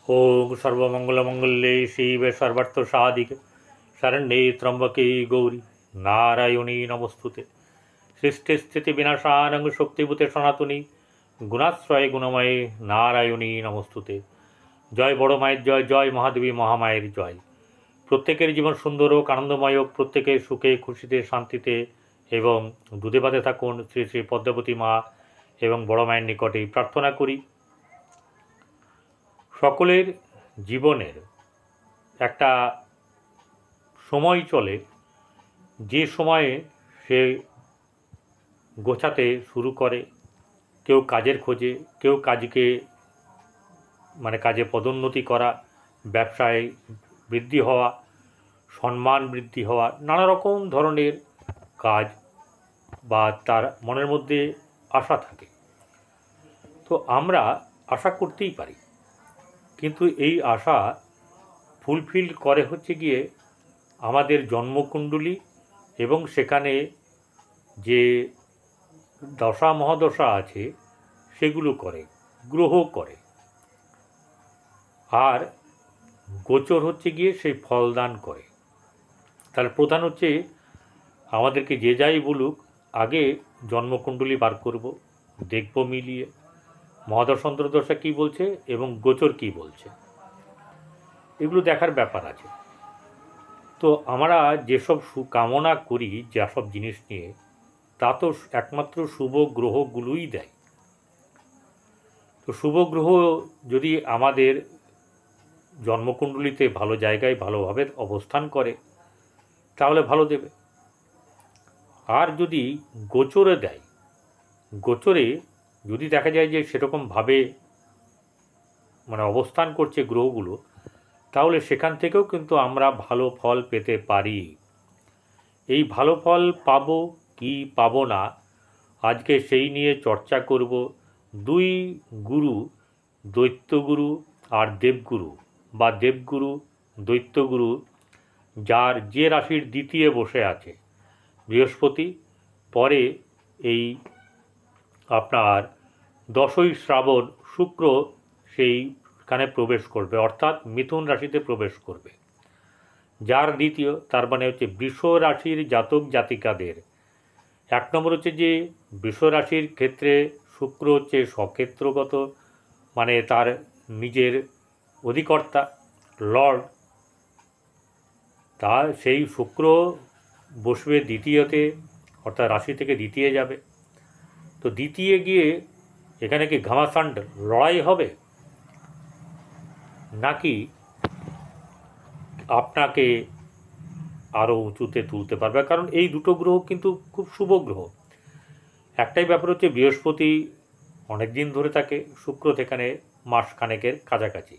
ओम सर्वमंगलमंगल्ये शिवे सर्वार्थसाधिके शरण्ये त्र्यंबके गौरी नारायणी नमस्तुते। सृष्टिस्थितिविनाशानं शक्तिभूते सनातनी गुणाश्रये गुणमये नारायणी नमस्तुते। जय बड़ माয়ের जय, जय महादेवी महामाয়ের जय। প্রত্যেকের জীবন সুন্দর হোক, আনন্দময় হোক, প্রত্যেকের সুখে খুশিতে শান্তিতে এবং দুধে ভাতে থাকুন শ্রী শ্রী পদ্মাবতী মা এবং বড় মায়ের নিকটেই প্রার্থনা করি। সকলের জীবনের একটা সময় চলে, যে সময়ে সে গোছাতে শুরু করে, কেউ কাজের খোঁজে, কেউ কাজে পদোন্নতি করা, ব্যবসায় বৃদ্ধি হওয়া, সম্মান বৃদ্ধি হওয়া, নানা রকম ধরনের কাজ বা তার মনের মধ্যে আশা থাকে। তো আমরা আশা করতেই পারি, কিন্তু এই আশা ফুলফিল করে হচ্ছে গিয়ে আমাদের জন্মকুণ্ডলী এবং সেখানে যে দশা মহাদশা আছে সেগুলো করে, গ্রহ করে। আর গোচর হচ্ছে গিয়ে সেই ফলদান করে। তার প্রধান হচ্ছে আমাদেরকে যে যাই বলুক, আগে জন্মকুণ্ডলী বার করব, দেখব মিলিয়ে মহাদশা অন্তর্দশা কী বলছে এবং গোচর কী বলছে, এগুলো দেখার ব্যাপার আছে। তো আমরা যেসব কামনা করি যেসব জিনিস নিয়ে, তা তো একমাত্র শুভ গ্রহগুলোই দেয়। তো শুভ গ্রহ যদি আমাদের জন্মকুণ্ডলিতে ভালো জায়গায় ভালোভাবে অবস্থান করে তাহলে ভালো দেবে। আর যদি গোচরে দেয়, গোচরে যদি দেখা যায় যে সেরকমভাবে অবস্থান করছে গ্রহগুলো, তাহলে সেখান থেকেও কিন্তু আমরা ভালো ফল পেতে পারি। এই ভালো ফল পাবো কি পাবো না, আজকে সেই নিয়ে চর্চা করব। দুই গুরু, দৈত্যগুরু আর দেবগুরু বা দেবগুরু দৈত্যগুরু, যার যে রাশির দ্বিতীয় বসে আছে বৃহস্পতি, পরে এই আপনার 10ই শ্রাবণ শুক্র সেইখানে প্রবেশ করবে, অর্থাৎ মিথুন রাশিতে প্রবেশ করবে। যার দ্বিতীয়, তার মানে হচ্ছে বৃষ রাশির জাতক জাতিকাদের 1 নম্বর হচ্ছে যে বৃষ রাশির ক্ষেত্রে শুক্র হচ্ছে স্বক্ষেত্রগত, মানে তার নিজের অধিকর্তা লর্ড, তা সেই শুক্র বসবে দ্বিতীয়তে, অর্থাৎ রাশি থেকে দ্বিতীয় যাবে। তো দ্বিতীয় গিয়ে এখানে কি ঘামাসান্ড লড়াই হবে, নাকি আপনাকে আরও উঁচুতে তুলতে পারবে? কারণ এই দুটো গ্রহ কিন্তু খুব শুভ গ্রহ। একটাই ব্যাপার হচ্ছে বৃহস্পতি অনেক দিন ধরে থাকে, শুক্র সেখানে মাসখানেকের কাছাকাছি,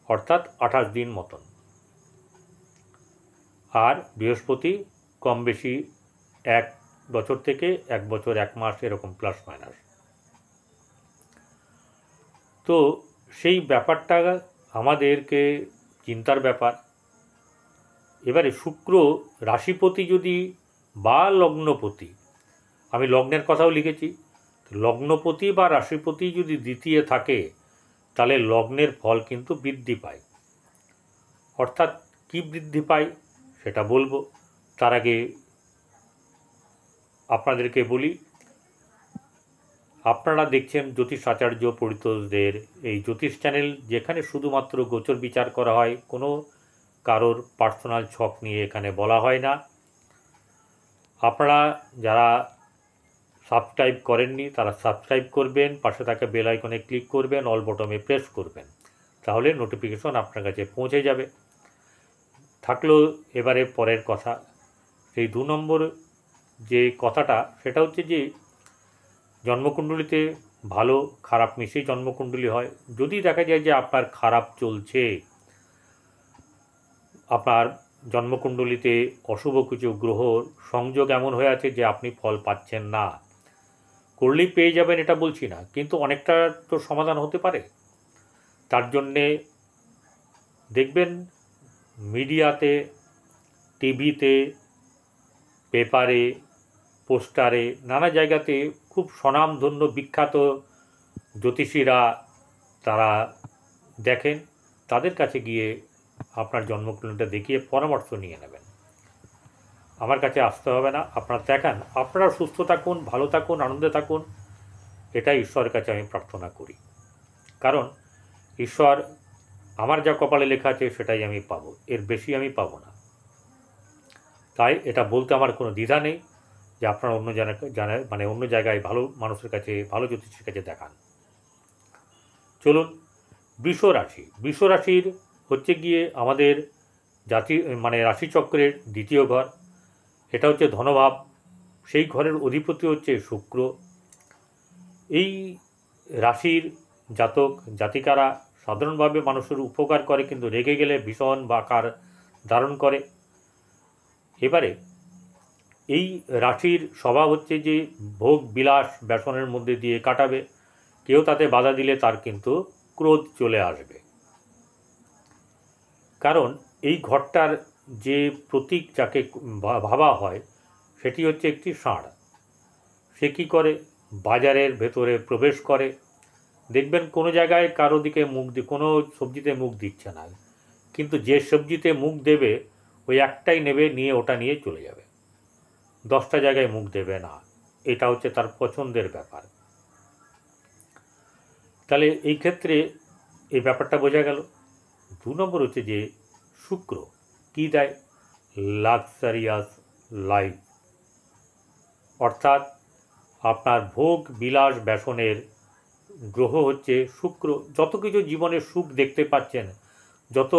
অর্থাৎ 28 দিন মতন। আর বৃহস্পতি কম বেশি 1 বছর থেকে 1 বছর 1 মাস এরকম প্লাস মাইনাস। তো সেই ব্যাপারটা আমাদেরকে চিন্তার ব্যাপার। এবারে শুক্র রাশিপতি যদি বা লগ্নপতি, আমি লগ্নের কথাও লিখেছি, লগ্নপতি বা রাশিপতি যদি দ্বিতীয় থাকে তাহলে লগ্নের ফল কিন্তু বৃদ্ধি পায়। অর্থাৎ কি বৃদ্ধি পায় সেটা বলবো, তার আগে আপনাদেরকে বলি, আপনারা দেখছেন জ্যোতিষ আচার্য পরিতোষদের এই জ্যোতিষ চ্যানেল, যেখানে শুধুমাত্র গোচর বিচার করা হয়, কোনো কারোর পার্সোনাল ছক নিয়ে এখানে বলা হয় না। আপনারা যারা সাবস্ক্রাইব করেননি তারা সাবস্ক্রাইব করবেন, পাশে থাকা বেল আইকনে ক্লিক করবেন, অল বটমে প্রেস করবেন, তাহলে নোটিফিকেশন আপনার কাছে পৌঁছে যাবে। থাকলো এবারে পরের কথা, সেই 2 নম্বর যে কথাটা, সেটা হচ্ছে যে জন্মকুণ্ডলিতে ভালো খারাপ মিশেই জন্মকুণ্ডলী হয়। যদি দেখা যায় যে আপনার খারাপ চলছে, আপনার জন্মকুণ্ডলিতে অশুভ কিছু গ্রহর সংযোগ এমন হয়ে আছে যে আপনি ফল পাচ্ছেন না, করলেই পেয়ে যাবেন এটা বলছি না, কিন্তু অনেকটা তো সমাধান হতে পারে। তার জন্যে দেখবেন মিডিয়াতে, টিভিতে, পেপারে, পোস্টারে, নানা জায়গাতে খুব স্বনামধন্য বিখ্যাত জ্যোতিষীরা তারা দেখেন, তাদের কাছে গিয়ে আপনার জন্মকুণ্ডলিটা দেখিয়ে পরামর্শ নিয়ে নেবেন। আমার কাছে আসতে হবে না, আপনারা দেখান, আপনারা সুস্থ থাকুন, ভালো থাকুন, আনন্দে থাকুন, এটাই ঈশ্বরের কাছে আমি প্রার্থনা করি। কারণ ঈশ্বর আমার যা কপালে লেখা আছে সেটাই আমি পাবো, এর বেশি আমি পাবো না। তাই এটা বলতে আমার কোনো দ্বিধা নেই যে আপনারা অন্য জায়গায় ভালো মানুষের কাছে, ভালো জ্যোতিষীর কাছে দেখান। চলুন, বৃষ রাশির হচ্ছে গিয়ে আমাদের রাশিচক্রের দ্বিতীয় ঘর। এটা হচ্ছে ধনভাব, সেই ঘরের অধিপতি হচ্ছে শুক্র। এই রাশির জাতক জাতিকারা সাধারণভাবে মানুষের উপকার করে, কিন্তু রেগে গেলে ভীষণ আকার ধারণ করে। এবারে এই রাশির স্বভাব হচ্ছে যে ভোগ বিলাস ব্যসনের মধ্যে দিয়ে কাটাবে। কেউ তাতে বাধা দিলে তার কিন্তু ক্রোধ চলে আসবে। কারণ এই ঘরটার যে প্রতীক যাকে ভাবা হয় সেটি হচ্ছে একটি ষাঁড়। সে কী করে? বাজারের ভেতরে প্রবেশ করে, দেখবেন কোনো জায়গায় কারো দিকে কোনো সবজিতে মুখ দিচ্ছে না, কিন্তু যে সবজিতে মুখ দেবে ওই একটাই নেবে, নিয়ে ওটা নিয়ে চলে যাবে, 10টা জায়গায় মুখ দেবে না। এটা হচ্ছে তার পছন্দের ব্যাপার। তাহলে এই ক্ষেত্রে এই ব্যাপারটা বোঝা গেল। 2 নম্বর হচ্ছে যে শুক্র কী দেয়? লাক্সারিয়াস লাইফ, অর্থাৎ আপনার ভোগ বিলাস ব্যসনের গ্রহ হচ্ছে শুক্র। যত কিছু জীবনে সুখ দেখতে পাচ্ছেন, যত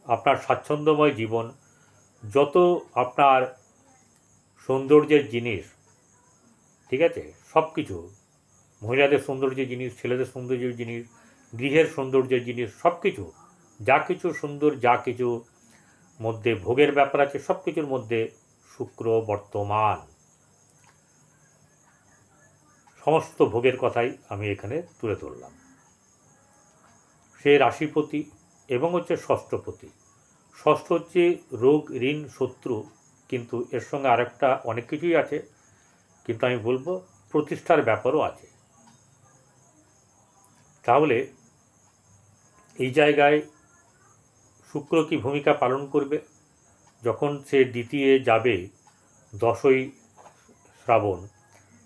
আপনার স্বাচ্ছন্দ্যময় জীবন, যত আপনার সৌন্দর্যের জিনিস, ঠিক আছে, সব কিছু, মহিলাদের সৌন্দর্যের জিনিস, ছেলেদের সৌন্দর্যের জিনিস, গৃহের সৌন্দর্যের জিনিস, সব কিছু, যা কিছু সুন্দর, যা কিছু মধ্যে ভোগের ব্যাপার আছে, সব কিছুর মধ্যে শুক্র বর্তমান। সমস্ত ভোগের কথাই আমি এখানে তুলে ধরলাম। সে রাশিপতি এবং হচ্ছে ষষ্ঠপতি। ষষ্ঠ হচ্ছে রোগ, ঋণ, শত্রু, কিন্তু এর সঙ্গে আরেকটা অনেক কিছুই আছে, কিন্তু আমি বলবো প্রতিষ্ঠার ব্যাপারও আছে। তাহলে এই জায়গায় শুক্র কি ভূমিকা পালন করবে? যখন সে দ্বিতীয় যাবে 10ই শ্রাবণ,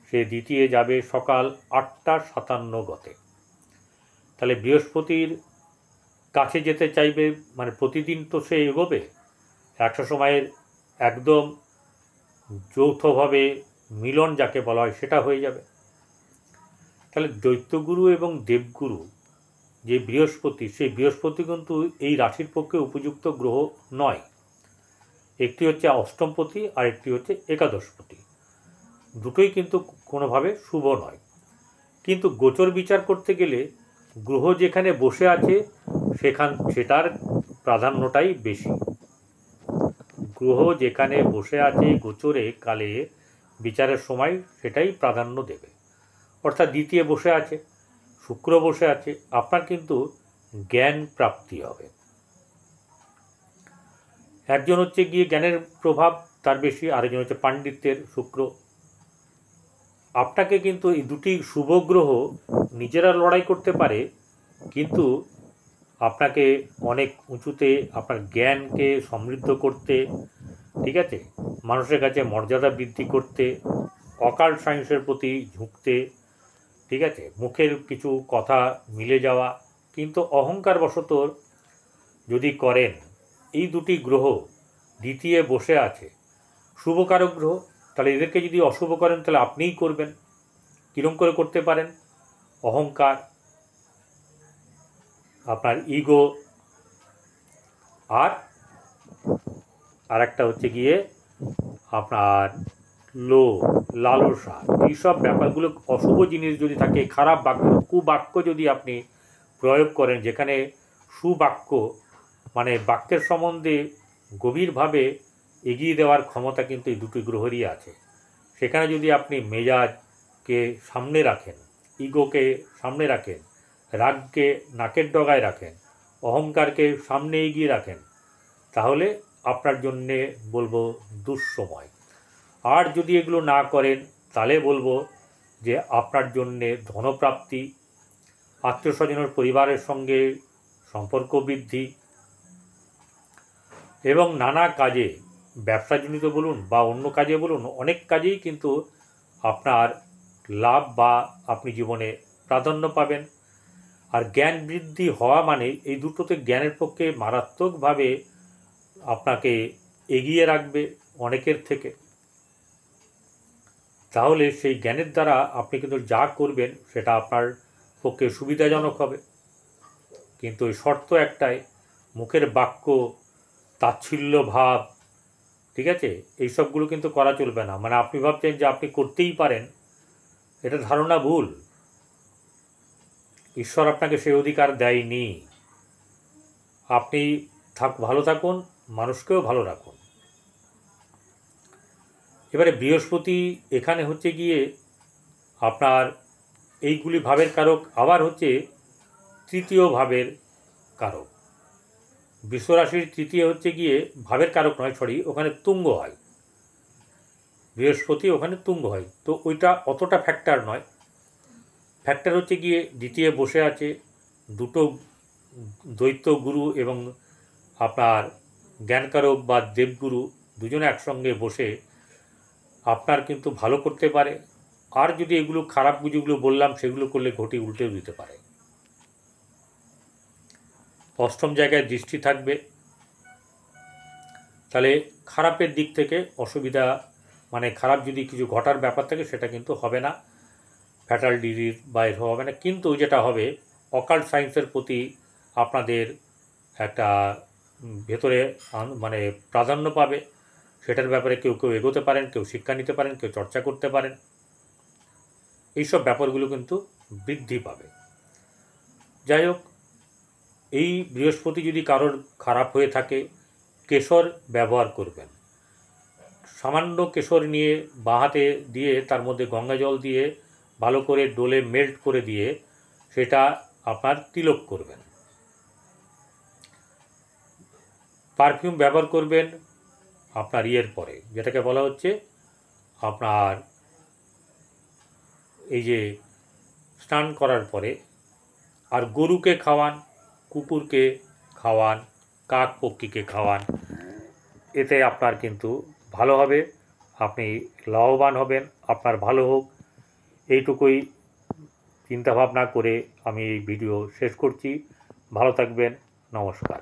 সে দ্বিতীয় যাবে সকাল 8:57 গতে। তাহলে বৃহস্পতির কাছে যেতে চাইবে, মানে প্রতিদিন তো সে এগোবে, একটা সময়ের একদম যৌথভাবে মিলন যাকে বলা হয় সেটা হয়ে যাবে। তাহলে দৈত্যগুরু এবং দেবগুরু যে বৃহস্পতি, সেই বৃহস্পতি কিন্তু এই রাশির পক্ষে উপযুক্ত গ্রহ নয়। একটি হচ্ছে অষ্টমপতি আর একটি হচ্ছে একাদশপতি, দুটোই কিন্তু কোনোভাবে শুভ নয়। কিন্তু গোচর বিচার করতে গেলে গ্রহ যেখানে বসে আছে সেটার প্রাধান্যটাই বেশি। গ্রহ যেখানে বসে আছে গোচরে কালে বিচারের সময় সেটাই প্রাধান্য দেবে। অর্থাৎ দ্বিতীয় বসে আছে, শুক্র বসে আছে, আপনার কিন্তু জ্ঞান প্রাপ্তি হবে। একজন হচ্ছে গিয়ে জ্ঞানের প্রভাব তার বেশি, আরেকজন হচ্ছে পাণ্ডিত্যের শুক্র। আপনাকে কিন্তু এই দুটি শুভ গ্রহ নিজেরা লড়াই করতে পারে, কিন্তু আপনাকে অনেক উঁচুতে আপনার জ্ঞানকে সমৃদ্ধ করতে, ঠিক আছে, মানুষের কাছে মর্যাদা বৃদ্ধি করতে, অকাল্ট সায়েন্সের প্রতি ঝুঁকতে, ঠিক আছে, মুখের কিছু কথা মিলে যাওয়া, কিন্তু অহংকারবশত যদি করেন, এই দুটি গ্রহ দ্বিতীয় বসে আছে, শুভকারক গ্রহ, তাহলে এদেরকে যদি অশুভ করেন তাহলে আপনিই করবেন। কীরকম করে করতে পারেন? অহংকার, আপনার ইগো, আর একটা হচ্ছে গিয়ে আপনার লালসা, এইসব ব্যাপারগুলো, অশুভ জিনিস যদি থাকে, খারাপ বাক্য, কুবাক্য যদি আপনি প্রয়োগ করেন, যেখানে সুবাক্য মানে বাক্যের সম্বন্ধে গভীরভাবে এগিয়ে দেওয়ার ক্ষমতা কিন্তু এই দুটি গ্রহেরই আছে, সেখানে যদি আপনি মেজাজকে সামনে রাখেন, ইগোকে সামনে রাখেন, রাগকে নাকের ডগায় রাখেন, অহংকারকে সামনে এগিয়ে রাখেন, তাহলে আপনার জন্যে বলবো দুঃসময়। আর যদি এগুলো না করেন তাহলে বলবো যে আপনার জন্যে ধনপ্রাপ্তি, আত্মীয় স্বজনের পরিবারের সঙ্গে সম্পর্ক বৃদ্ধি এবং নানা কাজে, ব্যবসাজনিত বলুন বা অন্য কাজে বলুন, অনেক কাজেই কিন্তু আপনার লাভ বা আপনি জীবনে প্রাধান্য পাবেন। আর জ্ঞান বৃদ্ধি হওয়া মানে এই দুটোতে জ্ঞানের পক্ষে মারাত্মকভাবে আপনাকে এগিয়ে রাখবে অনেকের থেকে। তাহলে সেই জ্ঞানের দ্বারা আপনি কিন্তু যা করবেন সেটা আপনার পক্ষে সুবিধাজনক হবে। কিন্তু ওই শর্ত একটাই, মুখের বাক্য, তাচ্ছিল্য ভাব, ঠিক আছে, এই সবগুলো কিন্তু করা চলবে না। মানে আপনি ভাবছেন যে আপনি করতেই পারেন, এটা ধারণা ভুল। ঈশ্বর আপনাকে সেই অধিকার দেয়নি। আপনি ভালো থাকুন, মানুষকেও ভালো রাখুন। এবারে বৃহস্পতি এখানে হচ্ছে গিয়ে আপনার এইগুলি ভাবের কারক, আবার হচ্ছে তৃতীয় ভাবের কারক। বিশ্বরাশির তৃতীয় হচ্ছে গিয়ে ভাবের কারক নয়, ওখানে তুঙ্গ হয়, বৃহস্পতি ওখানে তুঙ্গ হয়। তো ওইটা অতটা ফ্যাক্টর নয়। ফ্যাক্টর হচ্ছে গিয়ে দ্বিতীয় বসে আছে, দুটো দৈত্য গুরু এবং আপনার জ্ঞানকারক বা দেবগুরু দুজনে একসঙ্গে বসে আপনার কিন্তু ভালো করতে পারে। আর যদি এগুলো খারাপ যেগুলো বললাম সেগুলো করলে ঘটি উল্টেও দিতে পারে। অষ্টম জায়গায় দৃষ্টি থাকবে, তাহলে খারাপের দিক থেকে অসুবিধা, মানে খারাপ যদি কিছু ঘটার ব্যাপার থাকে সেটা কিন্তু হবে না, ফ্যাটাল ডিজিজ বা এর হবে না। কিন্তু যেটা হবে, অকাল্ট সায়েন্সের প্রতি আপনাদের একটা ভেতরে মানে প্রাধান্য পাবে। সেটার ব্যাপারে কেউ কেউ এগোতে পারেন, কেউ শিক্ষা নিতে পারেন, কেউ চর্চা করতে পারেন। এইসব ব্যাপারগুলো কিন্তু বৃদ্ধি পাবে। যাই হোক, এই বৃহস্পতি যদি কারোর খারাপ হয়ে থাকে, কেশর ব্যবহার করবেন। সামান্য কেশর নিয়ে বাঁ হাতে দিয়ে তার মধ্যে গঙ্গা জল দিয়ে ভালো করে ডোলে মেল্ট করে দিয়ে সেটা আপনার তিলক করবেন। পারফিউম ব্যবহার করবেন আপনার ইয়ের পরে, যেটাকে বলা হচ্ছে আপনার এই যে স্নান করার পরে। আর গরুকে খাওয়ান, কুকুরকে খাওয়ান, কাক পক্ষীকে খাওয়ান, এতে আপনার কিন্তু ভালো হবে, আপনি লাভবান হবেন, আপনার ভালো হোক, এইটুকুই চিন্তাভাবনা করে আমি এই ভিডিও শেষ করছি। ভালো থাকবেন, নমস্কার।